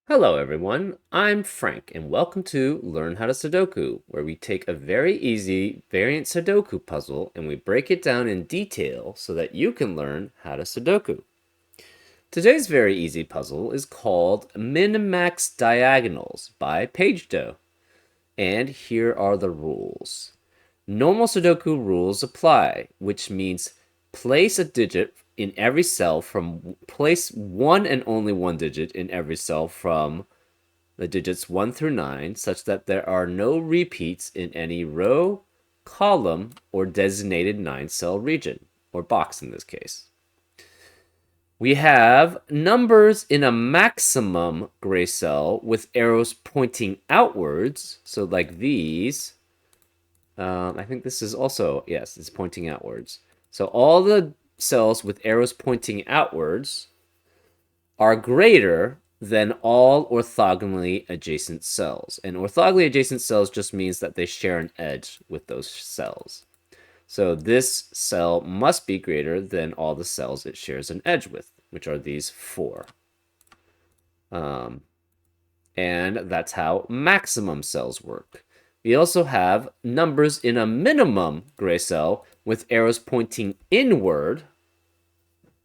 Hello everyone, I'm Frank and welcome to Learn How to Sudoku, where we take a very easy variant Sudoku puzzle and we break it down in detail so that you can learn how to Sudoku. Today's very easy puzzle is called Min-Max Diagonals by PageDo, and here are the rules. Normal Sudoku rules apply, which means place a digit in every cell from place one and only one digit in every cell from the digits 1 through 9 such that there are no repeats in any row, column, or designated 9-cell region, or box in this case. We have numbers in a maximum gray cell with arrows pointing outwards, so like these. I think this is also, yes, it's pointing outwards. So all the cells with arrows pointing outwards are greater than all orthogonally adjacent cells. And orthogonally adjacent cells just means that they share an edge with those cells. So this cell must be greater than all the cells it shares an edge with, which are these four. And that's how maximum cells work. We also have numbers in a minimum gray cell with arrows pointing inward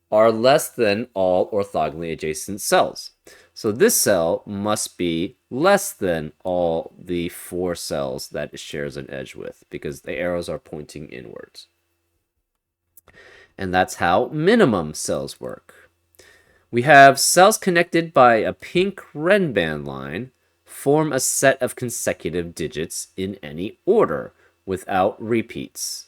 are less than all orthogonally adjacent cells. So this cell must be less than all the four cells that it shares an edge with because the arrows are pointing inwards. And that's how minimum cells work. We have cells connected by a pink red band line form a set of consecutive digits in any order without repeats.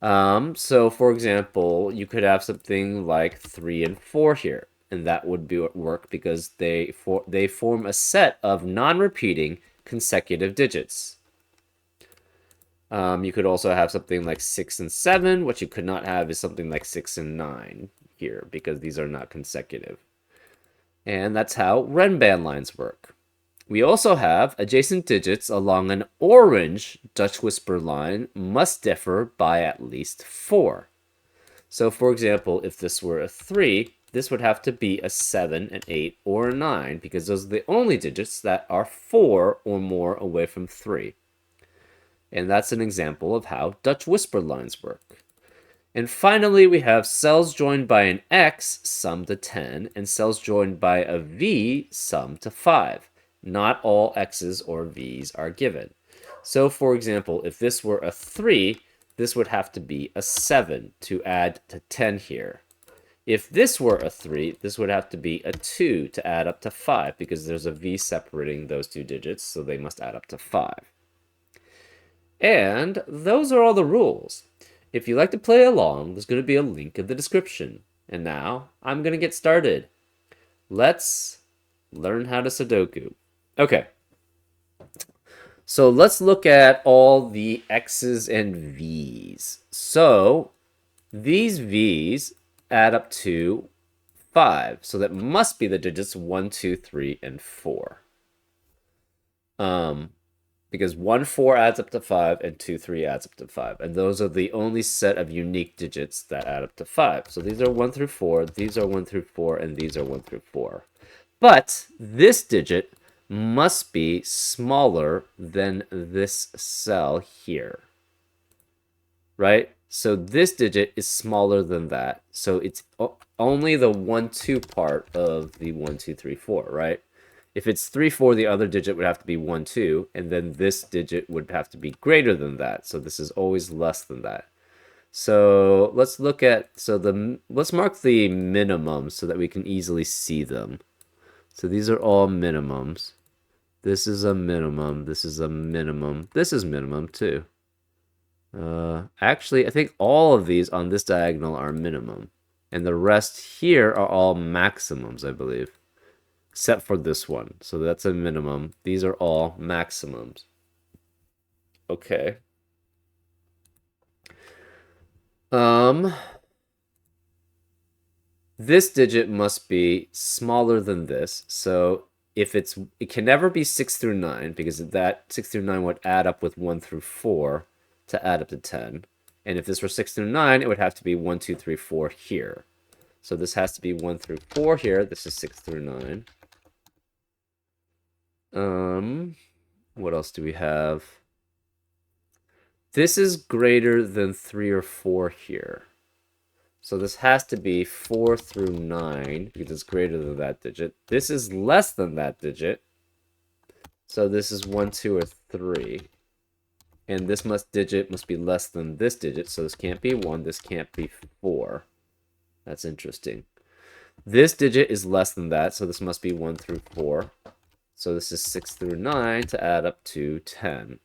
So for example, you could have something like 3 and 4 here, and that would work because they form a set of non-repeating consecutive digits. You could also have something like 6 and 7. What you could not have is something like 6 and 9 here because these are not consecutive. And that's how Renban lines work. We also have adjacent digits along an orange Dutch whisper line must differ by at least 4. So for example, if this were a 3, this would have to be a 7, an 8, or a 9 because those are the only digits that are 4 or more away from 3. And that's an example of how Dutch whisper lines work. And finally, we have cells joined by an X sum to 10 and cells joined by a V sum to 5. Not all X's or V's are given. So for example, if this were a 3, this would have to be a 7 to add to 10 here. If this were a 3, this would have to be a 2 to add up to 5 because there's a V separating those two digits, so they must add up to 5. And those are all the rules. If you'd like to play along, there's going to be a link in the description. And now, I'm going to get started. Let's learn how to Sudoku. Okay. So let's look at all the X's and V's. So these V's add up to 5. So that must be the digits 1, 2, 3, and 4. Because 1, 4 adds up to 5, and 2, 3 adds up to 5. And those are the only set of unique digits that add up to 5. So these are 1 through 4, these are 1 through 4, and these are 1 through 4. But this digit must be smaller than this cell here. Right? So this digit is smaller than that. So it's only the 1, 2 part of the 1, 2, 3, 4, right? If it's 3, 4, the other digit would have to be 1, 2, and then this digit would have to be greater than that. So this is always less than that. So let's look at, let's mark the minimums so that we can easily see them. So these are all minimums. This is a minimum, this is a minimum, this is minimum too. Actually, I think all of these on this diagonal are minimum. And the rest here are all maximums, I believe. Except for this one. So that's a minimum. These are all maximums. Okay. This digit must be smaller than this. So if it can never be 6 through 9 because that 6 through 9 would add up with 1 through 4 to add up to 10. And if this were 6 through 9, it would have to be 1, 2, 3, 4 here. So this has to be 1 through 4 here. This is 6 through 9. What else do we have? This is greater than 3 or 4 here. So this has to be 4 through 9 because it's greater than that digit. This is less than that digit. So this is 1, 2, or 3. And this digit must be less than this digit. So this can't be 1. This can't be 4. That's interesting. This digit is less than that. So this must be 1 through 4. So this is 6 through 9 to add up to 10.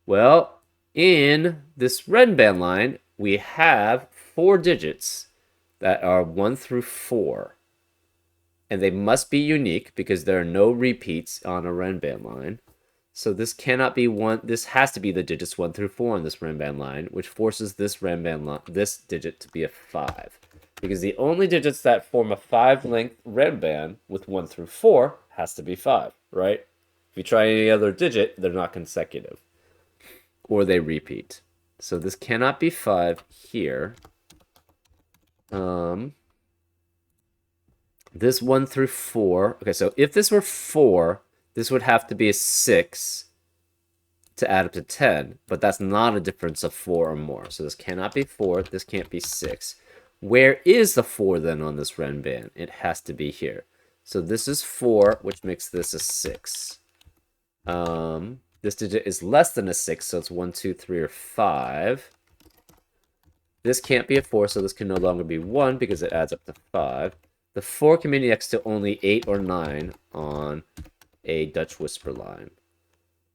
Well, in this red band line, we have 4 digits that are 1 through 4. And they must be unique because there are no repeats on a Renban line. So this cannot be one. This has to be the digits 1 through 4 on this Renban line, which forces this this digit to be a 5. Because the only digits that form a 5-length Renban with 1 through 4 has to be 5, right? If you try any other digit, they're not consecutive. Or they repeat. So this cannot be 5 here. This 1 through 4. Okay, so if this were 4, this would have to be a 6 to add up to 10. But that's not a difference of 4 or more. So this cannot be 4. This can't be 6. Where is the 4 then on this Renban? It has to be here. So this is 4, which makes this a 6. This digit is less than a 6, so it's 1, 2, 3, or 5. This can't be a 4, so this can no longer be 1 because it adds up to 5. The 4 can be next to only 8 or 9 on a Dutch whisper line.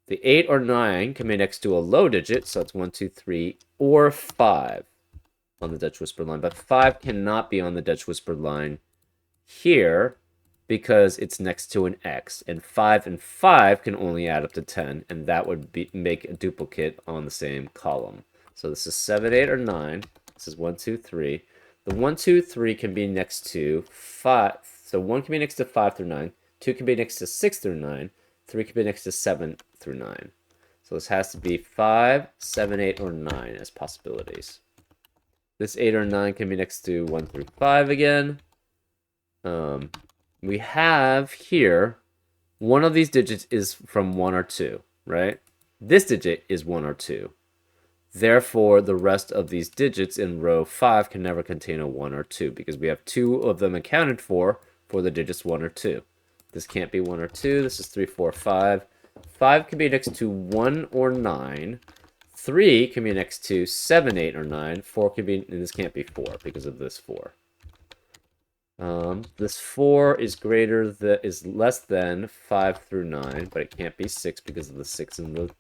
The 8 or 9 can be next to a low digit, so it's 1, 2, 3, or 5 on the Dutch whisper line. But 5 cannot be on the Dutch whisper line here because it's next to an X. And 5 can only add up to 10, and that would make a duplicate on the same column. So this is 7, 8, or 9. This is 1, 2, 3. The 1, 2, 3 can be next to 5. So 1 can be next to 5 through 9. 2 can be next to 6 through 9. 3 can be next to 7 through 9. So this has to be 5, 7, 8, or 9 as possibilities. This 8 or 9 can be next to 1 through 5 again. We have here, one of these digits is from 1 or 2, right? This digit is 1 or 2. Therefore, the rest of these digits in row 5 can never contain a 1 or 2 because we have 2 of them accounted for the digits 1 or 2. This can't be 1 or 2. This is 3, 4, 5. 5 can be next to 1 or 9. 3 can be next to 7, 8, or 9. 4 can be, and this can't be 4 because of this 4. This 4 is less than 5 through 9, but it can't be 6 because of the 6 in the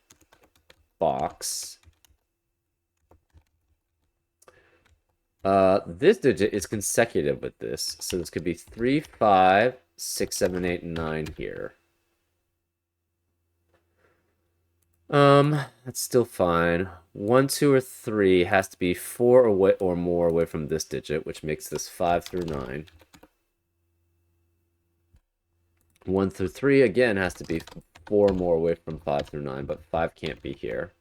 box. This digit is consecutive with this, so this could be 3, 5, 6, 7, 8, 9 here. That's still fine. 1, 2, or 3 has to be 4 or more away from this digit, which makes this 5 through 9. 1 through 3, again, has to be 4 or more away from 5 through 9, but 5 can't be here.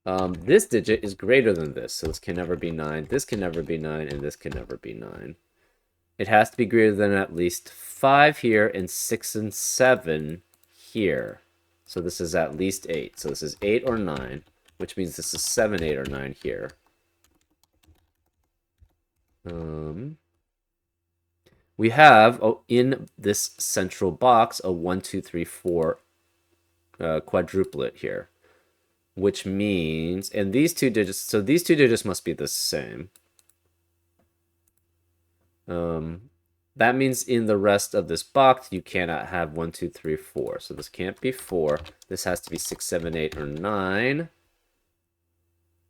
This digit is greater than this, so this can never be 9, this can never be 9, and this can never be 9. It has to be greater than at least 5 here and 6 and 7 here. So this is at least 8. So this is 8 or 9, which means this is 7, 8, or 9 here. We have, in this central box, a 1, 2, 3, 4 quadruplet here. Which means, and these two digits, so these two digits must be the same. That means in the rest of this box, you cannot have 1, 2, 3, 4. So this can't be 4. This has to be 6, 7, 8, or 9.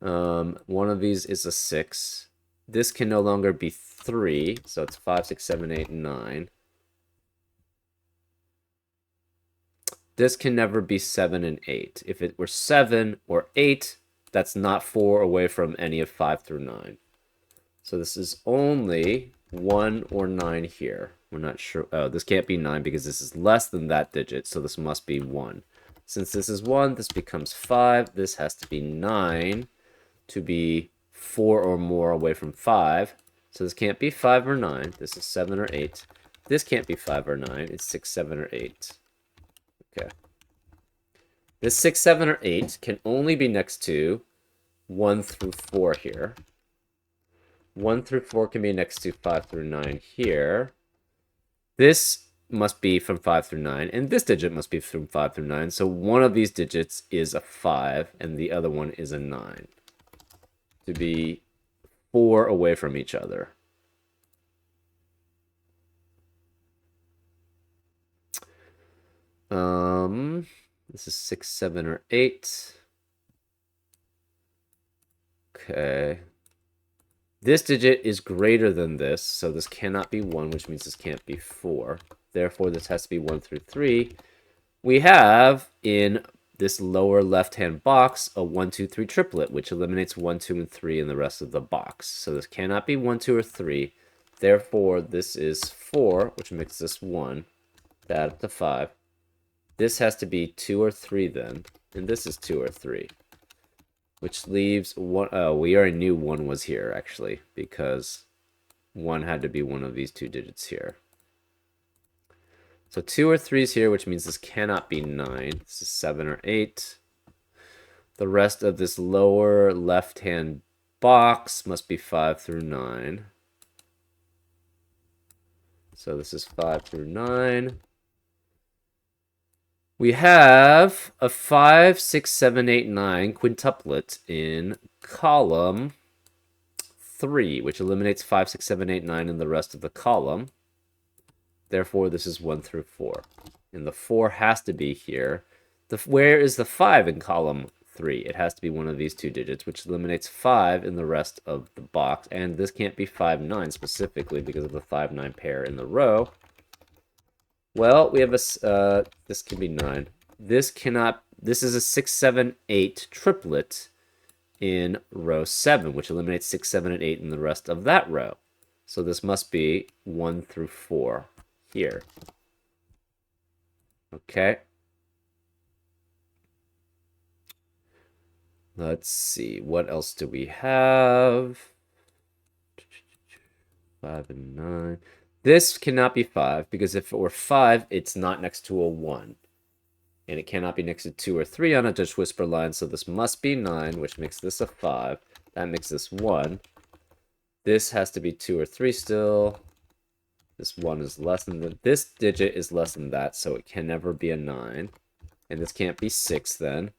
One of these is a 6. This can no longer be 3. So it's 5, 6, 7, 8, 9. This can never be 7 and 8. If it were 7 or 8, that's not 4 away from any of 5 through 9. So this is only 1 or 9 here. We're not sure. Oh, this can't be 9 because this is less than that digit, so this must be 1. Since this is 1, this becomes 5. This has to be 9 to be 4 or more away from 5. So this can't be 5 or 9. This is 7 or 8. This can't be 5 or 9. It's 6, 7, or 8. Okay. This 6, 7, or 8 can only be next to 1 through 4 here. 1 through 4 can be next to 5 through 9 here. This must be from 5 through 9, and this digit must be from 5 through 9. So one of these digits is a 5, and the other one is a 9. To be 4 away from each other. This is 6, 7, or 8. Okay. This digit is greater than this, so this cannot be 1, which means this can't be 4. Therefore, this has to be 1 through 3. We have, in this lower left-hand box, a 1, 2, 3 triplet, which eliminates 1, 2, and 3 in the rest of the box. So this cannot be 1, 2, or 3. Therefore, this is 4, which makes this 1. To add up to 5. This has to be 2 or 3 then, and this is 2 or 3. Which leaves 1. Oh, we already knew 1 was here, actually, because 1 had to be one of these two digits here. So 2 or 3 is here, which means this cannot be 9. This is 7 or 8. The rest of this lower left-hand box must be 5 through 9. So this is 5 through 9. We have a 5, 6, 7, 8, 9 quintuplet in column 3, which eliminates 5, 6, 7, 8, 9 in the rest of the column. Therefore, this is 1 through 4. And the 4 has to be here. Where is the 5 in column 3? It has to be one of these two digits, which eliminates 5 in the rest of the box. And this can't be 5, 9 specifically because of the 5, 9 pair in the row. Well, we have a, this can be 9. This is a 6, 7, 8 triplet in row 7, which eliminates 6, 7, and 8 in the rest of that row. So this must be 1 through 4 here. Okay. Let's see, what else do we have? 5 and 9. This cannot be 5, because if it were 5, it's not next to a 1. And it cannot be next to 2 or 3 on a Dutch whisper line, so this must be 9, which makes this a 5. That makes this 1. This has to be 2 or 3 still. This 1 is less than this digit is less than that, so it can never be a 9. And this can't be 6 then.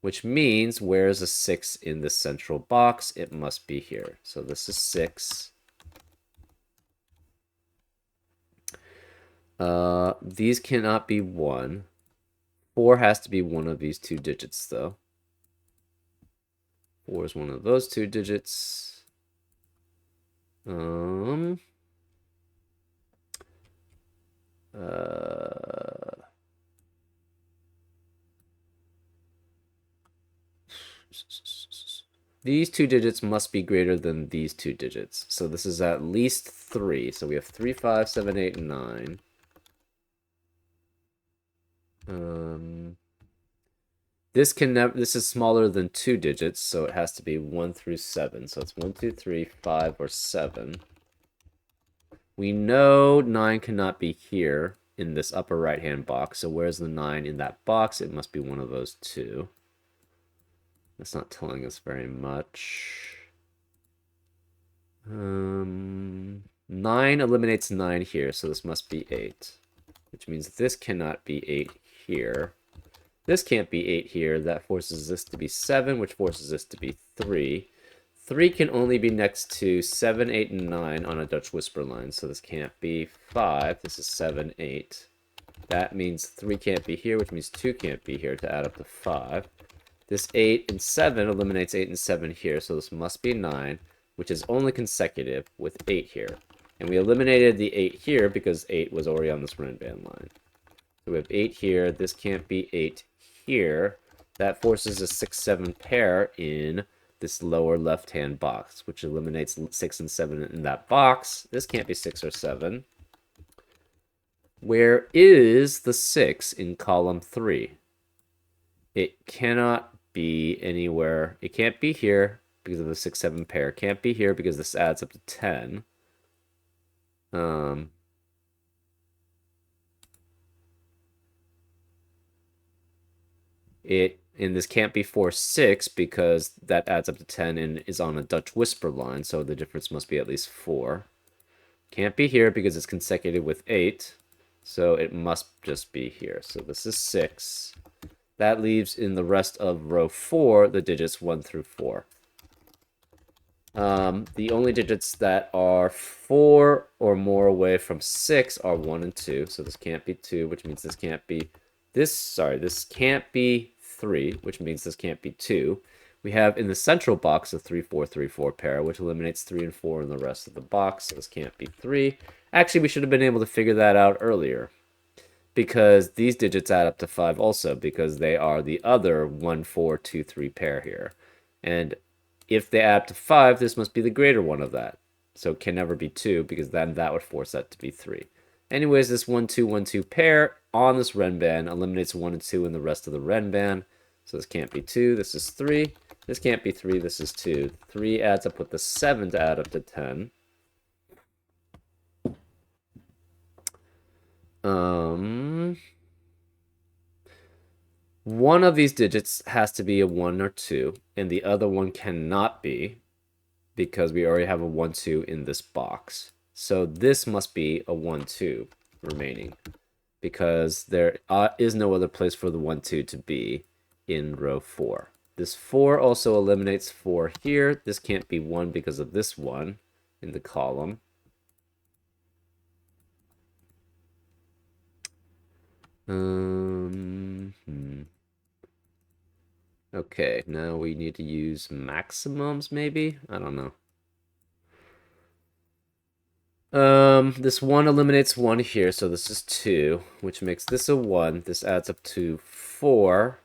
Which means, where is a 6 in this central box? It must be here. So this is 6. These cannot be 1. 4 has to be one of these two digits, though. 4 is one of those two digits. These two digits must be greater than these two digits. So this is at least 3. So we have 3, 5, 7, 8, and 9. This is smaller than 2 digits, so it has to be 1 through 7. So it's 1, 2, 3, 5, or 7. We know 9 cannot be here in this upper right-hand box. So where's the 9 in that box? It must be one of those two. That's not telling us very much. 9 eliminates 9 here, so this must be 8. Which means this cannot be 8 here. This can't be 8 here. That forces this to be 7, which forces this to be 3. 3 can only be next to 7, 8, and 9 on a Dutch whisper line, so this can't be 5. This is 7, 8. That means 3 can't be here, which means 2 can't be here to add up to 5. This 8 and 7 eliminates 8 and 7 here, so this must be 9, which is only consecutive with 8 here. And we eliminated the 8 here because 8 was already on this Renban line. So we have 8 here. This can't be 8 here. That forces a 6, 7 pair in this lower left-hand box, which eliminates 6 and 7 in that box. This can't be 6 or 7. Where is the 6 in column 3? It cannot be anywhere. It can't be here because of the 6, 7 pair. It can't be here because this adds up to 10. And this can't be 4, 6 because that adds up to 10 and is on a Dutch whisper line, so the difference must be at least 4. Can't be here because it's consecutive with 8, so it must just be here. So this is 6. That leaves in the rest of row 4 the digits 1 through 4. The only digits that are 4 or more away from 6 are 1 and 2. So this can't be 2, which means this can't be this can't be 3, which means this can't be 2. We have in the central box a 3, 4, 3, 4 pair, which eliminates 3 and 4 in the rest of the box. So this can't be 3. Actually, we should have been able to figure that out earlier, because these digits add up to 5 also, because they are the other 1, 4, 2, 3 pair here. And if they add up to 5, this must be the greater one of that. So it can never be 2, because then that would force that to be 3. Anyways, this 1, 2, 1, 2 pair on this Renban eliminates 1 and 2 in the rest of the Renban. So this can't be 2, this is 3. This can't be 3, this is 2. 3 adds up with the 7 to add up to 10. One of these digits has to be a 1 or 2, and the other one cannot be, because we already have a 1, 2 in this box. So this must be a 1, 2 remaining, because there is no other place for the 1, 2 to be in row 4. This 4 also eliminates 4 here. This can't be 1 because of this 1 in the column. Okay, now we need to use maximums, maybe? I don't know. This 1 eliminates 1 here, so this is 2, which makes this a 1. This adds up to 4.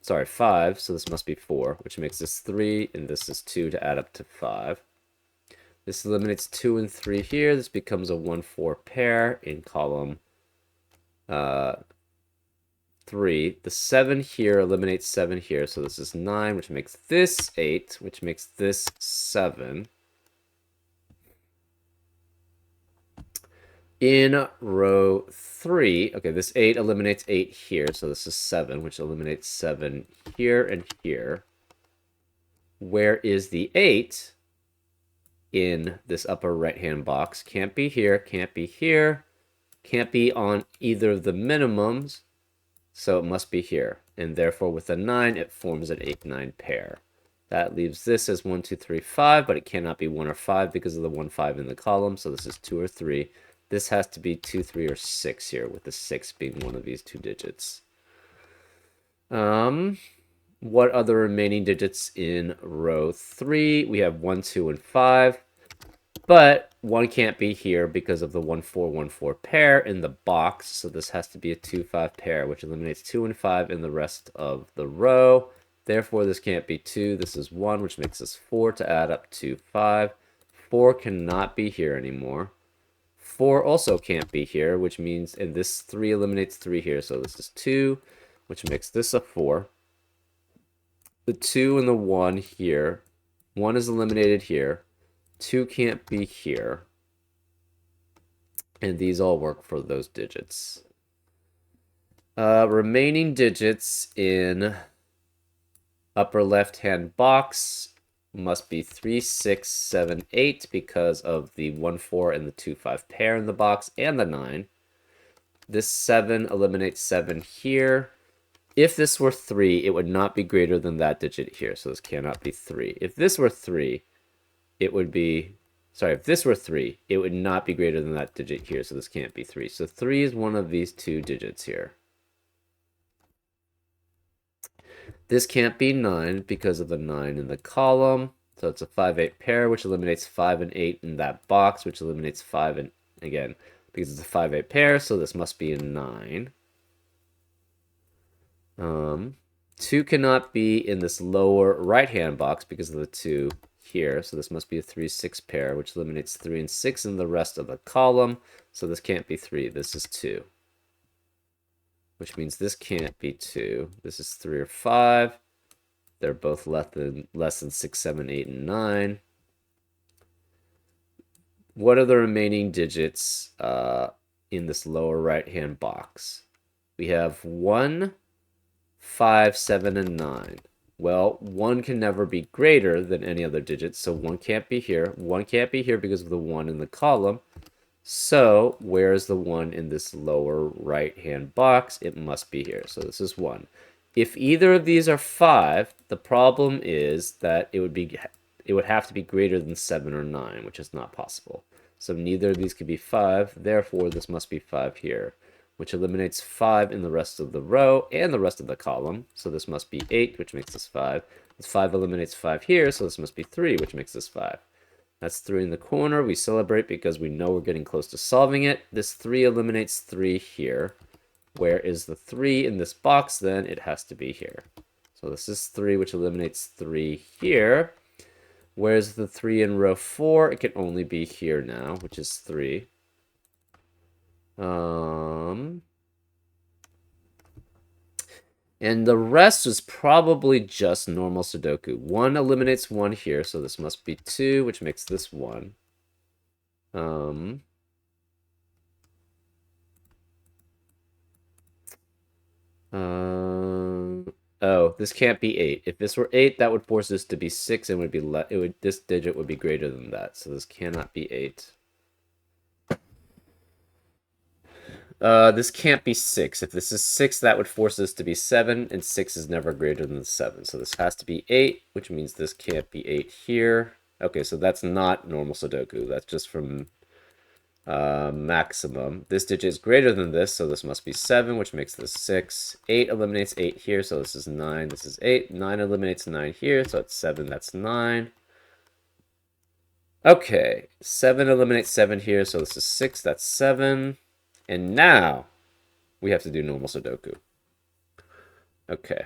Sorry, 5, so this must be 4, which makes this 3, and this is 2 to add up to 5. This eliminates 2 and 3 here. This becomes a 1, 4 pair in column 3. The 7 here eliminates 7 here, so this is 9, which makes this 8, which makes this 7. In row 3, okay, this 8 eliminates 8 here, so this is 7, which eliminates 7 here and here. Where is the 8 in this upper right-hand box? Can't be here, can't be here, can't be on either of the minimums, so it must be here. And therefore, with a 9, it forms an 8, 9 pair. That leaves this as 1, 2, 3, 5, but it cannot be 1 or 5 because of the 1, 5 in the column, so this is 2 or 3. This has to be 2, 3, or 6 here, with the 6 being one of these two digits. What are the remaining digits in row 3? We have 1, 2, and 5. But 1 can't be here because of the 1, 4, 1, 4 pair in the box. So this has to be a 2, 5 pair, which eliminates 2 and 5 in the rest of the row. Therefore, this can't be 2. This is 1, which makes this 4 to add up to 5. 4 cannot be here anymore. 4 also can't be here, which means, and this 3 eliminates 3 here, so this is 2, which makes this a 4. The 2 and the 1 here. 1 is eliminated here. 2 can't be here. And these all work for those digits. Remaining digits in upper left-hand box must be 3, 6, 7, 8 because of the 1, 4 and the 2, 5 pair in the box and the 9. This 7 eliminates 7 here. If this were 3, it would not be greater than that digit here, so this cannot be 3. If this were 3, it would be... Sorry, if this were 3, it would not be greater than that digit here, so this can't be 3. So 3 is one of these two digits here. This can't be 9 because of the 9 in the column. So it's a 5, 8 pair, which eliminates 5 and 8 in that box, which eliminates 5 and, again, because it's a 5, 8 pair, so this must be a 9. 2 cannot be in this lower right-hand box because of the 2 here, so this must be a 3, 6 pair, which eliminates 3 and 6 in the rest of the column, so this can't be 3, this is 2. Which means this can't be 2. This is 3 or 5. They're both less than 6, 7, 8, and 9. What are the remaining digits in this lower right-hand box? We have 1, 5, 7, and 9. Well, 1 can never be greater than any other digit, so 1 can't be here. 1 can't be here because of the 1 in the column. So, where is the 1 in this lower right-hand box? It must be here. So this is 1. If either of these are 5, the problem is that it would have to be greater than 7 or 9, which is not possible. So neither of these could be 5, therefore this must be 5 here, which eliminates 5 in the rest of the row and the rest of the column. So this must be 8, which makes this 5. This 5 eliminates 5 here, so this must be 3, which makes this 5. That's 3 in the corner. We celebrate because we know we're getting close to solving it. This 3 eliminates 3 here. Where is the 3 in this box then? It has to be here. So this is 3, which eliminates 3 here. Where's the 3 in row 4? It can only be here now, which is 3. And the rest is probably just normal Sudoku. 1 eliminates 1 here, so this must be 2, which makes this 1. Oh, this can't be 8. If this were 8, that would force this to be 6 and would be this digit would be greater than that. So this cannot be 8. This can't be 6. If this is 6, that would force this to be 7, and 6 is never greater than 7. So this has to be 8, which means this can't be 8 here. Okay, so that's not normal Sudoku. That's just from maximum. This digit is greater than this, so this must be 7, which makes this 6. 8 eliminates 8 here, so this is 9. This is 8. 9 eliminates 9 here, so it's 7. That's 9. Okay, 7 eliminates 7 here, so this is 6. That's 7. And now we have to do normal Sudoku. Okay.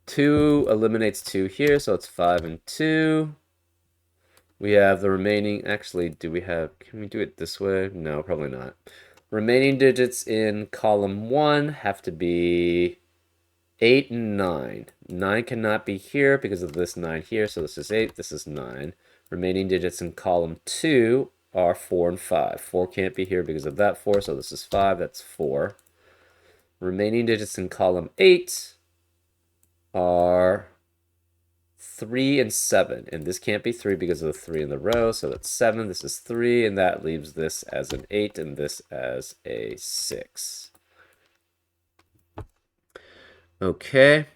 2 eliminates 2 here, so it's 5 and 2. We have the remaining, actually, can we do it this way? No, probably not. Remaining digits in column 1 have to be 8 and 9. 9 cannot be here because of this 9 here, so this is 8, this is 9. Remaining digits in column 2 are 4 and 5. 4 can't be here because of that 4, so this is 5, that's 4. Remaining digits in column 8 are 3 and 7, and this can't be 3 because of the 3 in the row, so that's 7, this is 3, and that leaves this as an 8 and this as a 6. Okay.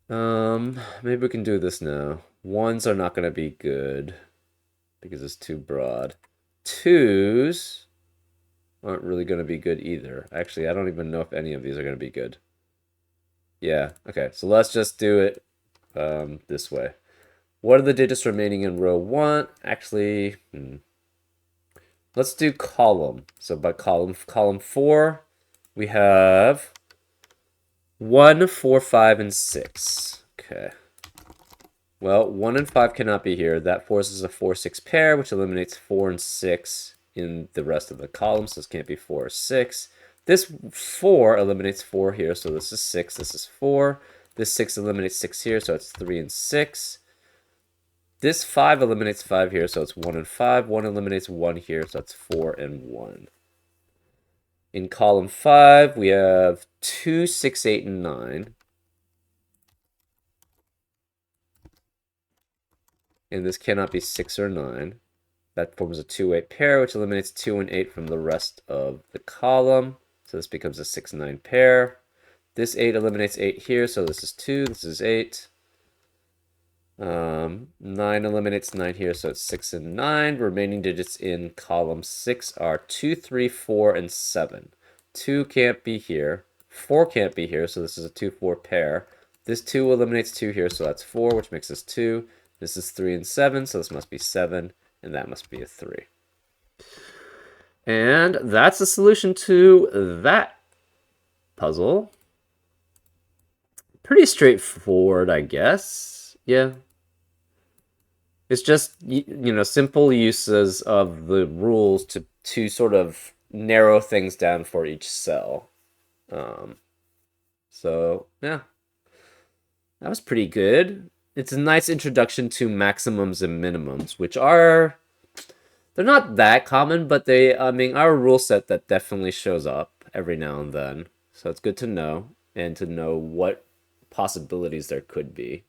Maybe we can do this now. 1s are not going to be good because it's too broad. 2s aren't really going to be good either. Actually, I don't even know if any of these are going to be good. Yeah, okay, so let's just do it this way. What are the digits remaining in row 1? Actually, let's do column. So by column 4, we have 1, 4, 5, and 6. Okay. Well, 1 and 5 cannot be here. That forces a 4, 6 pair, which eliminates 4 and 6 in the rest of the columns. So this can't be 4 or 6. This 4 eliminates 4 here, so this is 6, this is 4. This 6 eliminates 6 here, so it's 3 and 6. This 5 eliminates 5 here, so it's 1 and 5. 1 eliminates 1 here, so it's 4 and 1. In column 5, we have 2, 6, 8, and 9. And this cannot be 6 or 9. That forms a 2, 8 pair, which eliminates 2 and 8 from the rest of the column. So this becomes a 6, 9 pair. This 8 eliminates 8 here, so this is 2, this is 8. 9 eliminates 9 here, so it's 6 and 9. Remaining digits in column 6 are 2, 3, 4, and 7. 2 can't be here. 4 can't be here, so this is a 2, 4 pair. This 2 eliminates 2 here, so that's 4, which makes this 2. This is 3 and 7, so this must be 7, and that must be a 3. And that's the solution to that puzzle. Pretty straightforward, I guess. Yeah. It's just, simple uses of the rules to sort of narrow things down for each cell. So, yeah. That was pretty good. It's a nice introduction to maximums and minimums, which they're not that common, but are a rule set that definitely shows up every now and then. So it's good to know. and to know what possibilities there could be.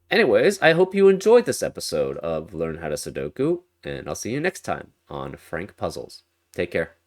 Anyways, I hope you enjoyed this episode of Learn How to Sudoku, and I'll see you next time on Frank Puzzles. Take care.